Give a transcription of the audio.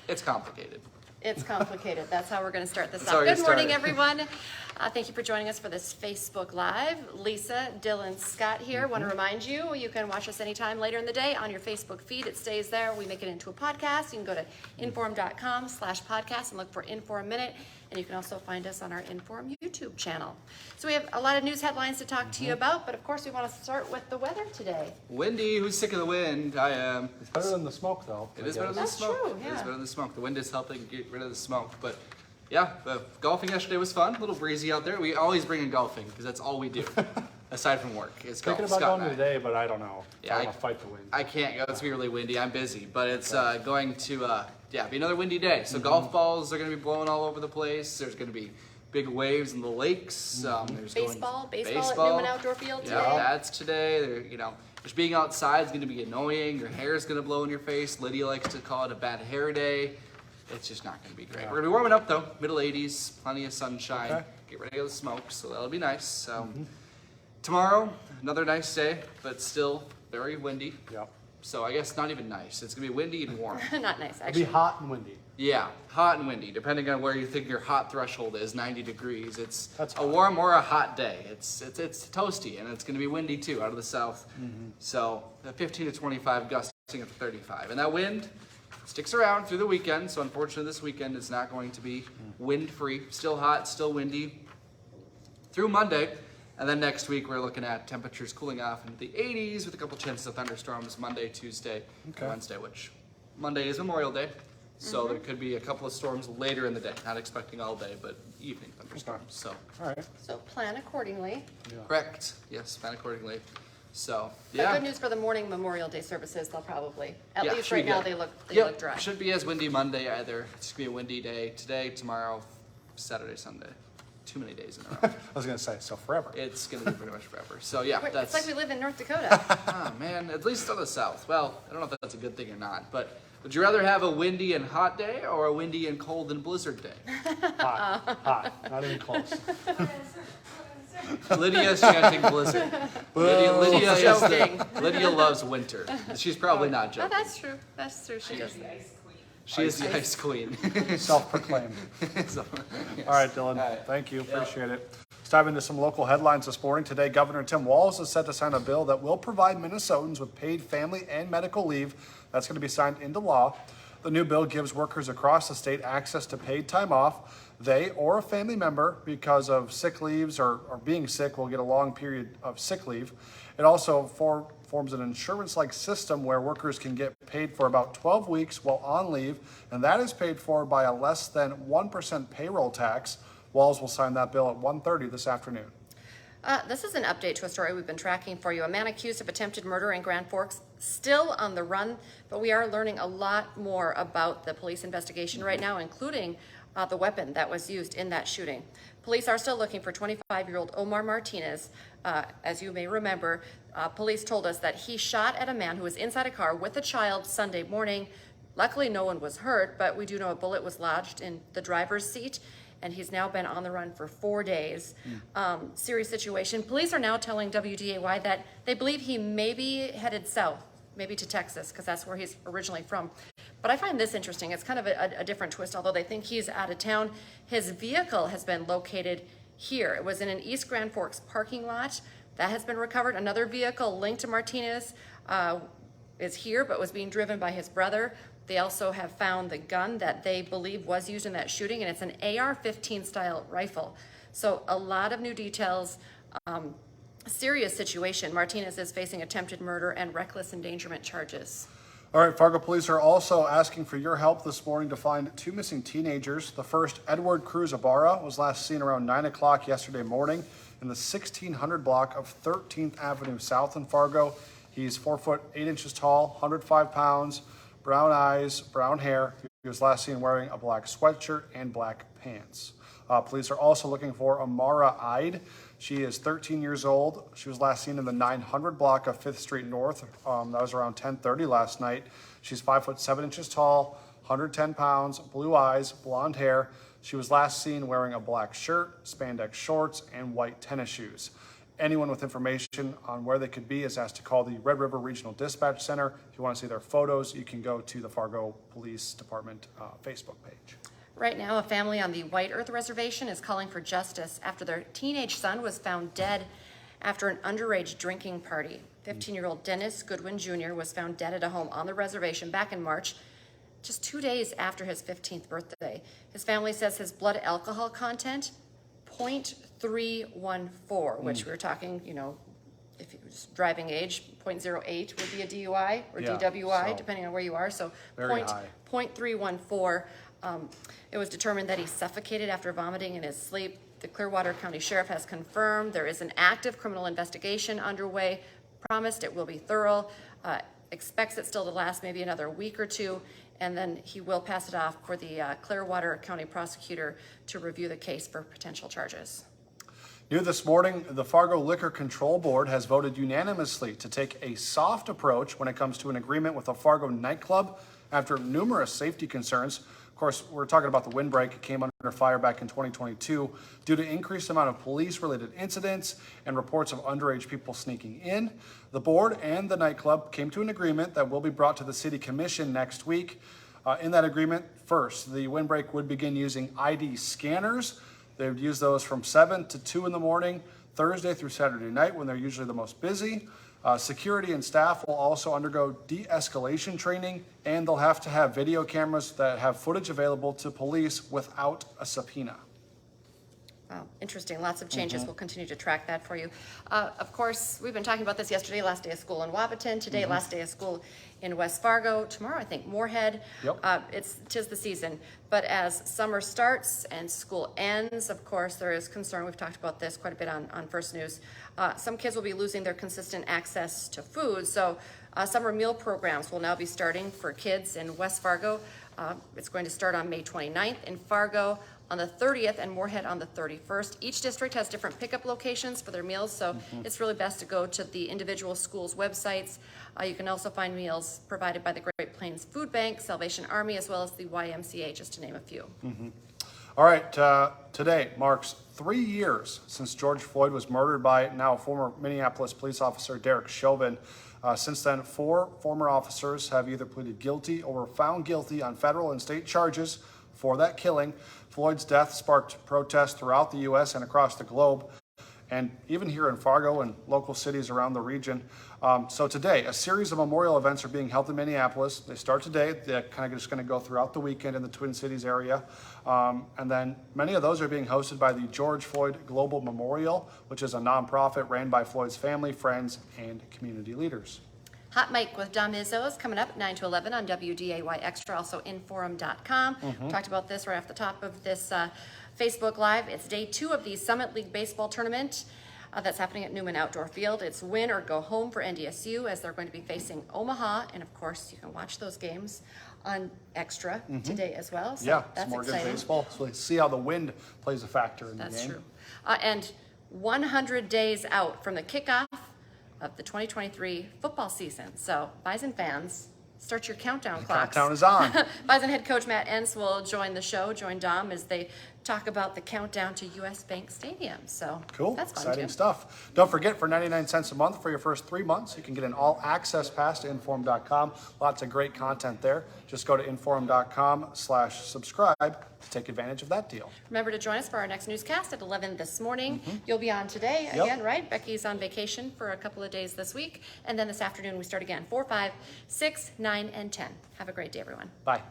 It's complicated. It's complicated. That's how we're going to start this off. Good morning, everyone. Thank you for joining us for this Facebook Live. Lisa, Dylan, Scott here. Want to remind you, you can watch us anytime later in the day on your Facebook feed. It stays there. We make it into a podcast. You can go to InForum.com/podcast and look for InForum Minute. And you can also find us on our InForum YouTube channel. So we have a lot of news headlines to talk to you about, but of course we want to start with the weather today. Windy. Who's sick of the wind? I am. It's better than the smoke, though. It is better than the smoke. True, yeah. It is better than the smoke. The wind is helping get rid of the smoke. But yeah, golfing yesterday was fun. A little breezy out there. We always bring in golfing because that's all we do, aside from work. Is golf. Thinking about going today, but I don't know. Yeah, I want to fight the wind. I can't go. It's gonna be really windy. I'm busy, but it's going to be another windy day. So golf balls are gonna be blowing all over the place. There's gonna be big waves in the lakes. There's Baseball at Newman Outdoor Field today. Yeah, that's today. Just being outside is going to be annoying. Your hair is going to blow in your face. Lydia likes to call it a bad hair day. It's just not going to be great. Yeah. We're going to be warming up though. Middle 80s, plenty of sunshine. Okay. Get ready to the smoke, so that'll be nice. Tomorrow, another nice day, but still very windy. Yep. So I guess not even nice. It's going to be windy and warm. Not nice, It'll actually. be hot and windy. Yeah, hot and windy, depending on where you think your hot threshold is, 90 degrees. That's a hot. Warm or a hot day. It's toasty, and it's going to be windy too, out of the south. So 15 to 25, gusting up to 35. And that wind sticks around through the weekend, so unfortunately this weekend it's not going to be wind-free. Still hot, still windy through Monday. And then next week we're looking at temperatures cooling off into the 80s with a couple chances of thunderstorms Monday, Tuesday, and Wednesday, which Monday is Memorial Day. So there could be a couple of storms later in the day. Not expecting all day, but evening thunderstorms. So All right. So plan accordingly. Yeah. correct. Yes, plan accordingly. So But yeah. good news for the morning Memorial Day services. They'll probably, at Yeah, least should right be now, good. they look dry. Should be as windy Monday either. It's gonna be a windy day today, tomorrow, Saturday, Sunday. Too many days in a row. I was going to say, so forever. It's gonna be pretty much forever. So yeah, Wait, that's. it's like we live in North Dakota. Ah, man, at least on the south. Well, I don't know if that's a good thing or not, but would you rather have a windy and hot day or a windy and cold and blizzard day? Hot. Hot. Not even close. Lydia's chanting blizzard. Lydia, Joking. Lydia loves winter. She's probably not Oh, joking. that's true. That's true. She does. She is the ice queen. Self-proclaimed. So, yes. All right, Dylan. right. Thank you. Appreciate it. Let's dive into some local headlines this morning. Today, Governor Tim Walz is set to sign a bill that will provide Minnesotans with paid family and medical leave. That's going to be signed into law. The new bill gives workers across the state access to paid time off. They or a family member, because of sick leaves or being sick, will get a long period of sick leave. It also forms an insurance-like system where workers can get paid for about 12 weeks while on leave, and that is paid for by a less than 1% payroll tax. Walz will sign that bill at 1:30 this afternoon. This is an update to a story we've been tracking for you. A man accused of attempted murder in Grand Forks, still on the run, but we are learning a lot more about the police investigation right now, including the weapon that was used in that shooting. Police are still looking for 25-year-old Omar Martinez. As you may remember, police told us that he shot at a man who was inside a car with a child Sunday morning. Luckily, no one was hurt, but we do know a bullet was lodged in the driver's seat, and he's now been on the run for 4 days. Serious situation. Police are now telling WDAY that they believe he may be headed south, maybe to Texas, because that's where he's originally from. But I find this interesting. It's kind of a different twist, although they think he's out of town. His vehicle has been located here. It was in an East Grand Forks parking lot. That has been recovered. Another vehicle linked to Martinez is here, but was being driven by his brother. They also have found the gun that they believe was used in that shooting, and it's an AR-15 style rifle. So a lot of new details. Serious situation. Martinez is facing attempted murder and reckless endangerment charges. All right, Fargo Police are also asking for your help this morning to find 2 missing teenagers. The first, Edward Cruz Ibarra, was last seen around 9 o'clock yesterday morning in the 1600 block of 13th Avenue South in Fargo. He's 4 foot 8 inches tall, 105 pounds, brown eyes, brown hair. He was last seen wearing a black sweatshirt and black pants. Police are also looking for Amara Ide. She is 13 years old. She was last seen in the 900 block of 5th Street North. That was around 10:30 last night. She's 5 foot 7 inches tall, 110 pounds, blue eyes, blonde hair. She was last seen wearing a black shirt, spandex shorts, and white tennis shoes. Anyone with information on where they could be is asked to call the Red River Regional Dispatch Center. If you want to see their photos, you can go to the Fargo Police Department Facebook page. Right now, a family on the White Earth Reservation is calling for justice after their teenage son was found dead after an underage drinking party. 15-year-old Dennis Goodwin Jr. was found dead at a home on the reservation back in March, just 2 days after his 15th birthday. His family says his blood alcohol content, 0.314, which we were talking, you know, if it was driving age, 0.08 would be a DUI or DWI, depending on where you are. So very high. 0.314. It was determined that he suffocated after vomiting in his sleep. The Clearwater County Sheriff has confirmed there is an active criminal investigation underway. Promised it will be thorough. Expects it still to last maybe another week or two, and then he will pass it off for the Clearwater County prosecutor to review the case for potential charges. New this morning, the Fargo Liquor Control Board has voted unanimously to take a soft approach when it comes to an agreement with a Fargo nightclub after numerous safety concerns. Of course, we're talking about the Windbreak. It came under fire back in 2022 due to increased amount of police-related incidents and reports of underage people sneaking in. The board and the nightclub came to an agreement that will be brought to the city commission next week. In that agreement, first, the Windbreak would begin using ID scanners. They would use those from 7 to 2 in the morning, Thursday through Saturday night when they're usually the most busy. Security and staff will also undergo de-escalation training, and they'll have to have video cameras that have footage available to police without a subpoena. Wow, interesting. Lots of changes. We'll continue to track that for you. Of course, we've been talking about this yesterday, last day of school in Wapaton. Today, last day of school in West Fargo. Tomorrow, I think, Moorhead. Yep. Tis the season. But as summer starts and school ends, of course, there is concern. We've talked about this quite a bit on First News. Some kids will be losing their consistent access to food. So summer meal programs will now be starting for kids in West Fargo. It's going to start on May 29th in Fargo, on the 30th, and Moorhead on the 31st. Each district has different pickup locations for their meals, so it's really best to go to the individual schools' websites. You can also find meals provided by the Great Plains Food Bank, Salvation Army, as well as the YMCA, just to name a few. All right, today marks 3 years since George Floyd was murdered by now former Minneapolis police officer Derek Chauvin. Since then, 4 former officers have either pleaded guilty or were found guilty on federal and state charges for that killing. Floyd's death sparked protests throughout the U.S. and across the globe, and even here in Fargo and local cities around the region. So today, a series of memorial events are being held in Minneapolis. They start today. They're kind of just going to go throughout the weekend in the Twin Cities area. And then many of those are being hosted by the George Floyd Global Memorial, which is a nonprofit ran by Floyd's family, friends, and community leaders. Hot Mic with Dom Izzo is coming up at 9 to 11 on WDAY Extra, also InForum.com. Talked about this right off the top of this Facebook Live. It's day 2 of the Summit League Baseball Tournament that's happening at Newman Outdoor Field. It's win or go home for NDSU as they're going to be facing Omaha. And of course, you can watch those games on Extra today as well. So Yeah, that's some more exciting. good baseball. So let's see how the wind plays a factor in the game. That's true. And 100 days out from the kickoff of the 2023 football season. So, Bison fans, start your countdown clocks. Countdown is on. Bison head coach Matt Entz will join the show, join Dom as they talk about the countdown to US Bank Stadium. So, Cool, that's fun exciting too. stuff. Don't forget, for 99 cents a month for your first 3 months, you can get an all-access pass to InForum.com. Lots of great content there. Just go to InForum.com/subscribe to take advantage of that deal. Remember to join us for our next newscast at 11 this morning. You'll be on today Yep. again, right? Becky's on vacation for a couple of days this week. And then this afternoon we start again, 4, 5, 6, 9, and 10. Have a great day, everyone. Bye.